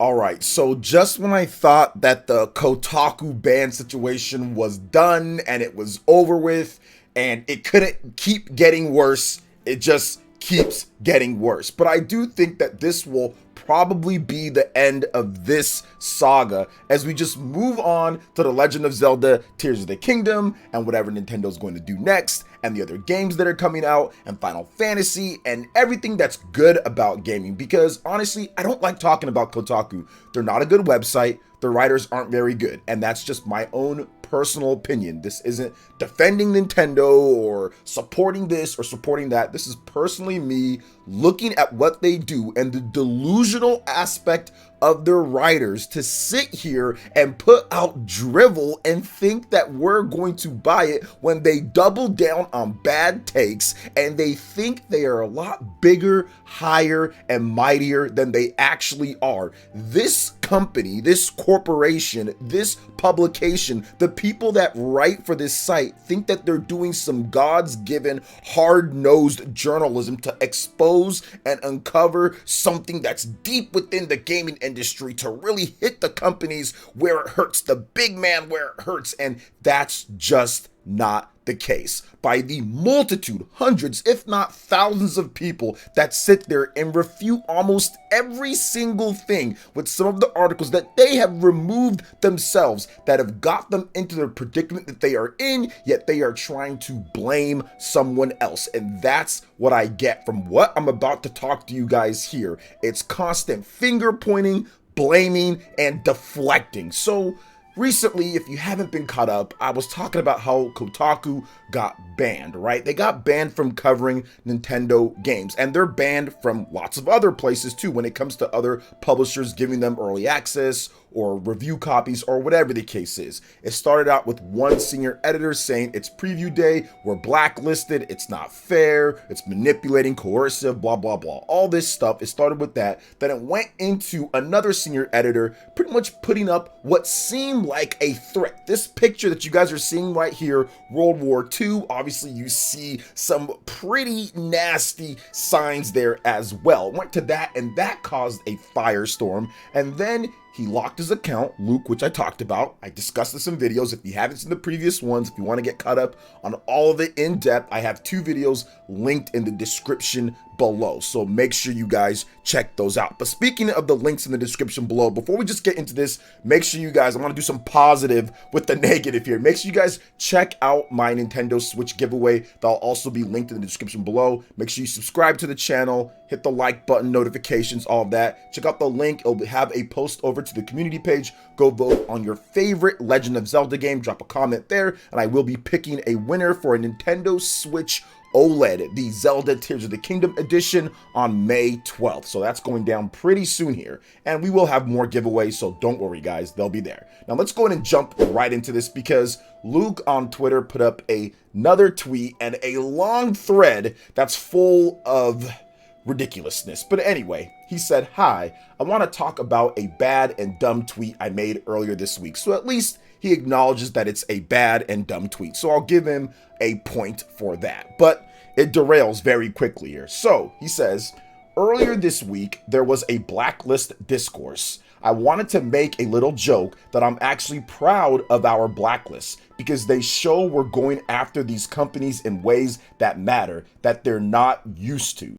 All right, so just when I thought that the Kotaku ban situation was done and it was over with and it couldn't keep getting worse, it just keeps getting worse. But I do think that this will probably be the end of this saga as we just move on to The Legend of Zelda Tears of the Kingdom and whatever Nintendo's going to do next, and the other games that are coming out, and Final Fantasy, and everything that's good about gaming. Because honestly, I don't like talking about Kotaku. They're not a good website. The writers aren't very good, and that's just my own personal opinion. This isn't defending Nintendo or supporting this or supporting that. This is personally me looking at what they do and the delusional aspect of their writers to sit here and put out drivel and think that we're going to buy it when they double down on bad takes and they think they are a lot bigger, higher, and mightier than they actually are. This company, this corporation, this publication, the people that write for this site think that they're doing some God's given hard-nosed journalism to expose and uncover something that's deep within the gaming industry, to really hit the companies where it hurts, the big man where it hurts, and that's just not the case. By the multitude, hundreds, if not thousands of people that sit there and refute almost every single thing with some of the articles that they have removed themselves that have got them into the predicament that they are in, yet they are trying to blame someone else. And that's what I get from what I'm about to talk to you guys here. It's constant finger pointing, blaming, and deflecting. So recently, if you haven't been caught up, I was talking about how Kotaku got banned, right? They got banned from covering Nintendo games, and they're banned from lots of other places too when it comes to other publishers giving them early access or review copies or whatever the case is. It started out with one senior editor saying it's preview day, we're blacklisted, it's not fair, it's manipulating, coercive, blah, blah, blah. All this stuff, it started with that. Then it went into another senior editor pretty much putting up what seemed like a threat. This picture that you guys are seeing right here, World War II, obviously you see some pretty nasty signs there as well. Went to that, and that caused a firestorm. And then he locked his account, Luke, which I talked about. I discussed this in videos. If you haven't seen the previous ones, if you want to get caught up on all of it in depth, I have 2 videos linked in the description below. So make sure you guys check those out. But speaking of the links in the description below, before we just get into this, make sure you guys, I want to do some positive with the negative here. Make sure you guys check out my Nintendo Switch giveaway. That'll also be linked in the description below. Make sure you subscribe to the channel, hit the like button, notifications, all of that. Check out the link. It'll have a post over to the community page. Go vote on your favorite Legend of Zelda game. Drop a comment there, and I will be picking a winner for a Nintendo Switch OLED, the Zelda Tears of the Kingdom edition, on May 12th. So that's going down pretty soon here. And we will have more giveaways, so don't worry, guys. They'll be there. Now let's go ahead and jump right into this, because Luke on Twitter put up another tweet and a long thread that's full of ridiculousness. But anyway, he said, "Hi, I want to talk about a bad and dumb tweet I made earlier this week." So at least he acknowledges that it's a bad and dumb tweet. So I'll give him a point for that. But it derails very quickly here. So he says, "Earlier this week, there was a blacklist discourse. I wanted to make a little joke that I'm actually proud of our blacklist because they show we're going after these companies in ways that matter, that they're not used to."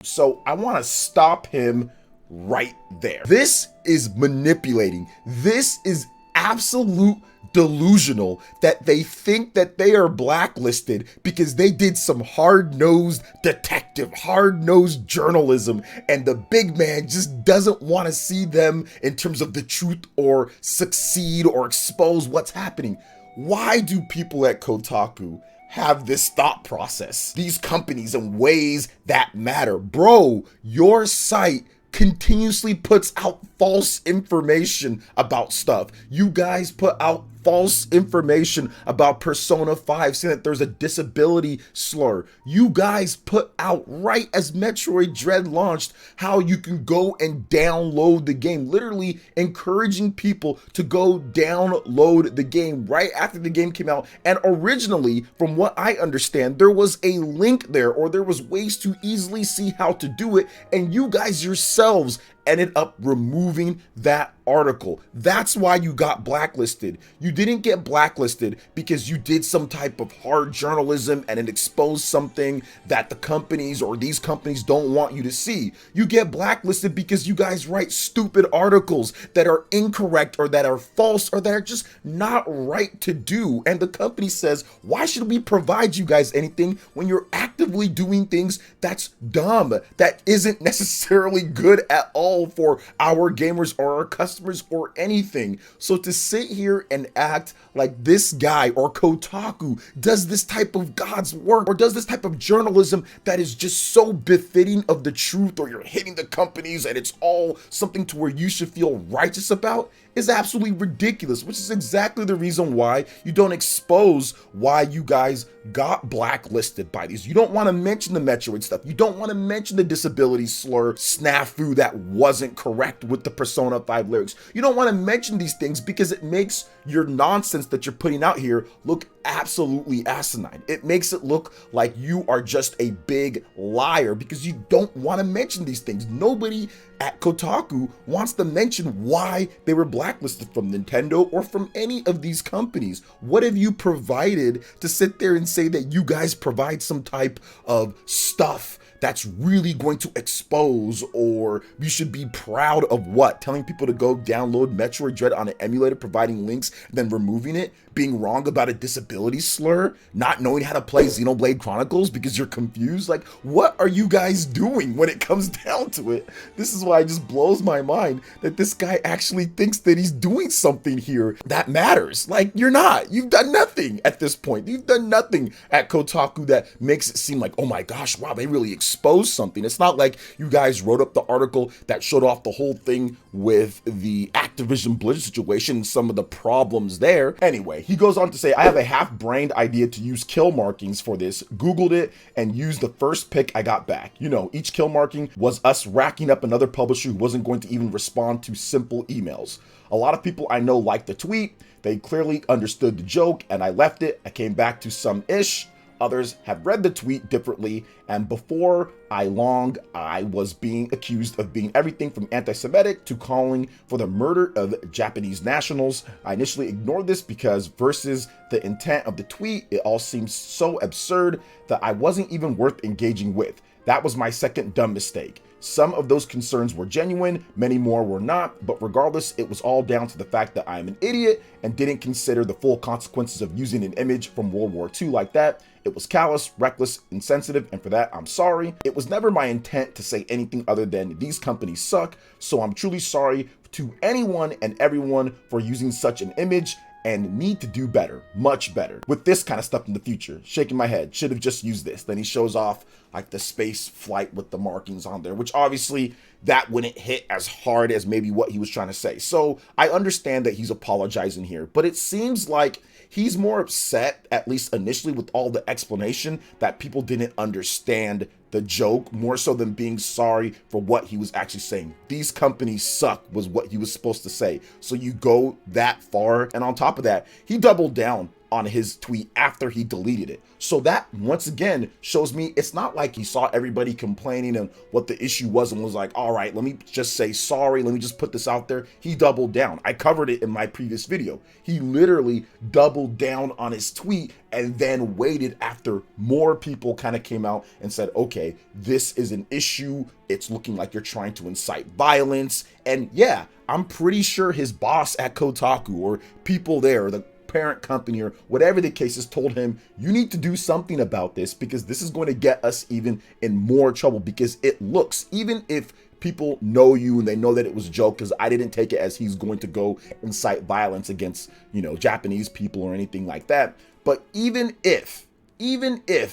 So I want to stop him right there. This is manipulating. This is absolute delusional that they think that they are blacklisted because they did some hard-nosed detective, hard-nosed journalism, and the big man just doesn't want to see them in terms of the truth or succeed or expose what's happening. Why do people at Kotaku have this thought process? These companies in ways that matter. Bro, your site continuously puts out false information about stuff. You guys put out false information about Persona 5, saying that there's a disability slur. You guys put out, right as Metroid Dread launched, how you can go and download the game, literally encouraging people to go download the game right after the game came out. And originally, from what I understand, there was a link there, or there was ways to easily see how to do it, and you guys yourselves ended up removing that article. That's why you got blacklisted. You didn't get blacklisted because you did some type of hard journalism and it exposed something that the companies or these companies don't want you to see. You get blacklisted because you guys write stupid articles that are incorrect or that are false or that are just not right to do. And the company says, why should we provide you guys anything when you're actively doing things that's dumb, that isn't necessarily good at all for our gamers or our customers or anything. So to sit here and act like this guy or Kotaku does this type of God's work or does this type of journalism that is just so befitting of the truth, or you're hitting the companies and it's all something to where you should feel righteous about, is absolutely ridiculous, which is exactly the reason why you don't expose why you guys got blacklisted by these. You don't want to mention the Metroid stuff. You don't want to mention the disability slur snafu that wasn't correct with the Persona 5 lyrics. You don't want to mention these things because it makes your nonsense that you're putting out here look absolutely asinine. It makes it look like you are just a big liar because you don't want to mention these things. Nobody at Kotaku wants to mention why they were blacklisted from Nintendo or from any of these companies. What have you provided to sit there and say that you guys provide some type of stuff that's really going to expose, or you should be proud of what? Telling people to go download Metroid Dread on an emulator, providing links, then removing it, being wrong about a disability slur, not knowing how to play Xenoblade Chronicles because you're confused? Like, what are you guys doing when it comes down to it? This is why it just blows my mind that this guy actually thinks that he's doing something here that matters. Like, you're not. You've done nothing at this point. You've done nothing at Kotaku that makes it seem like, oh my gosh, wow, they really exposed something. It's not like you guys wrote up the article that showed off the whole thing with the Activision Blizzard situation and some of the problems there. Anyway, he goes on to say, I have a half-brained idea to use kill markings for this. Googled it and used the first pick I got back. You know, each kill marking was us racking up another publisher who wasn't going to even respond to simple emails. A lot of people I know liked the tweet. They clearly understood the joke and I left it. I came back to some ish. Others have read the tweet differently, and before long, I was being accused of being everything from anti-Semitic to calling for the murder of Japanese nationals. I initially ignored this because versus the intent of the tweet, it all seems so absurd that I wasn't even worth engaging with. That was my second dumb mistake. Some of those concerns were genuine, many more were not, but regardless, it was all down to the fact that I'm an idiot and didn't consider the full consequences of using an image from World War II like that. It was callous, reckless, insensitive, and for that, I'm sorry. It was never my intent to say anything other than these companies suck, so I'm truly sorry to anyone and everyone for using such an image and need to do better, much better with this kind of stuff in the future. Shaking my head, should have just used this. Then he shows off like the space flight with the markings on there, which obviously that wouldn't hit as hard as maybe what he was trying to say. So I understand that he's apologizing here, but it seems like he's more upset, at least initially, with all the explanation that people didn't understand the joke more so than being sorry for what he was actually saying. These companies suck was what he was supposed to say. So you go that far, and on top of that, he doubled down on his tweet after he deleted it. So that once again shows me it's not like he saw everybody complaining and what the issue was and was like, all right, let me just say sorry, let me just put this out there. He doubled down. I covered it in my previous video. He literally doubled down on his tweet and then waited after more people kind of came out and said, okay, this is an issue. It's looking like you're trying to incite violence. And yeah, I'm pretty sure his boss at Kotaku or people there, the parent company or whatever the case is, told him, you need to do something about this because this is going to get us even in more trouble, because it looks, even if people know you and they know that it was a joke, because I didn't take it as he's going to go incite violence against, you know, Japanese people or anything like that. But even if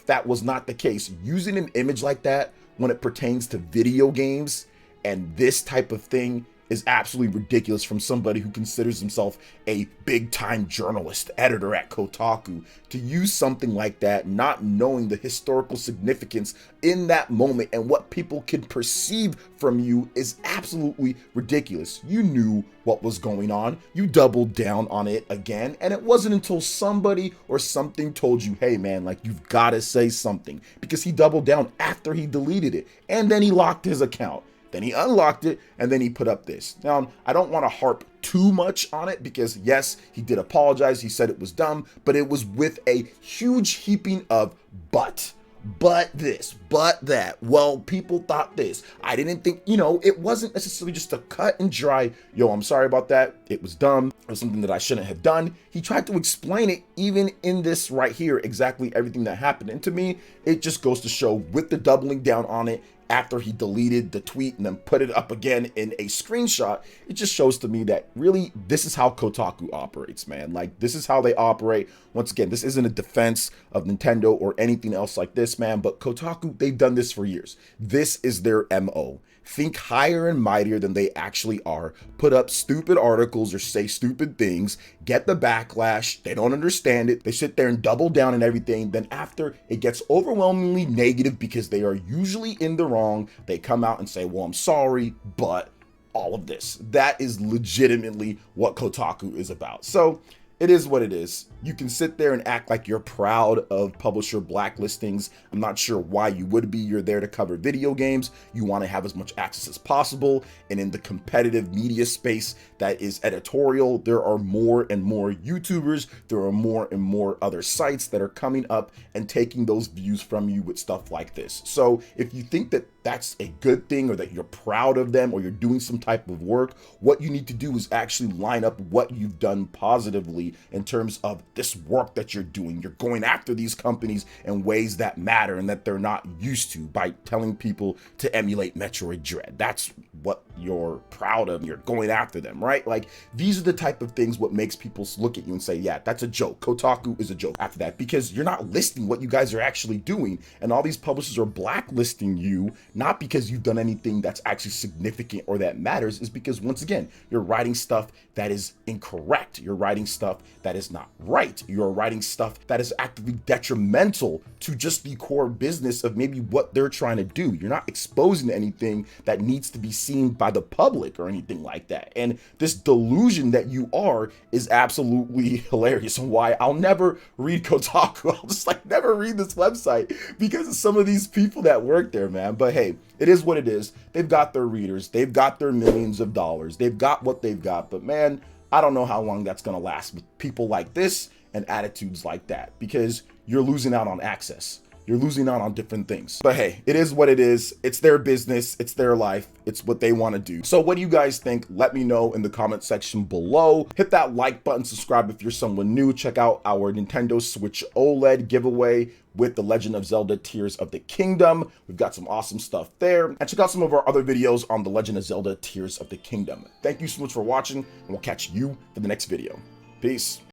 that was not the case, using an image like that when it pertains to video games and this type of thing is absolutely ridiculous from somebody who considers himself a big-time journalist, editor at Kotaku. To use something like that, not knowing the historical significance in that moment and what people could perceive from you, is absolutely ridiculous. You knew what was going on. You doubled down on it again, and it wasn't until somebody or something told you, hey man, like, you've got to say something, because he doubled down after he deleted it, and then he locked his account. then he unlocked it, and then he put up this. Now, I don't want to harp too much on it because yes, he did apologize. He said it was dumb, but it was with a huge heaping of but this, but that. Well, people thought this. I didn't think, it wasn't necessarily just a cut and dry, yo, I'm sorry about that. It was dumb. It was something that I shouldn't have done. He tried to explain it even in this right here, exactly everything that happened. And to me, it just goes to show with the doubling down on it, after he deleted the tweet and then put it up again in a screenshot, it just shows to me that really this is how Kotaku operates, man. Like, this is how they operate. Once again, this isn't a defense of Nintendo or anything else like this, man, but Kotaku, they've done this for years. This is their MO. Think higher and mightier than they actually are, put up stupid articles or say stupid things, get the backlash, they don't understand it, they sit there and double down and everything, then after it gets overwhelmingly negative because they are usually in the wrong, they come out and say, well, I'm sorry, but all of this. That is legitimately what Kotaku is about. So it is what it is. You can sit there and act like you're proud of publisher blacklistings. I'm not sure why you would be. You're there to cover video games. You want to have as much access as possible. And in the competitive media space that is editorial, there are more and more YouTubers. There are more and more other sites that are coming up and taking those views from you with stuff like this. So if you think that that's a good thing or that you're proud of them or you're doing some type of work, what you need to do is actually line up what you've done positively in terms of this work that you're doing. You're going after these companies in ways that matter and that they're not used to by telling people to emulate Metroid Dread. That's what you're proud of. You're going after them, right? Like, these are the type of things what makes people look at you and say, yeah, that's a joke. Kotaku is a joke after that, because you're not listing what you guys are actually doing. And all these publishers are blacklisting you, not because you've done anything that's actually significant or that matters, is because, once again, you're writing stuff that is incorrect. You're writing stuff that is not right. You're writing stuff that is actively detrimental to just the core business of maybe what they're trying to do. You're not exposing anything that needs to be seen by the public or anything like that. And this delusion that you are is absolutely hilarious, and why I'll never read Kotaku. I'll just never read this website because of some of these people that work there, man. But hey, it is what it is. They've got their readers. They've got their millions of dollars. They've got what they've got. But man, I don't know how long that's going to last with people like this and attitudes like that, because you're losing out on access. You're losing out on different things. But hey, it is what it is. It's their business. It's their life. It's what they want to do. So what do you guys think? Let me know in the comment section below. Hit that like button, subscribe if you're someone new. Check out our Nintendo Switch OLED giveaway with The Legend of Zelda Tears of the Kingdom. We've got some awesome stuff there. And check out some of our other videos on The Legend of Zelda Tears of the Kingdom. Thank you so much for watching, and we'll catch you for the next video. Peace.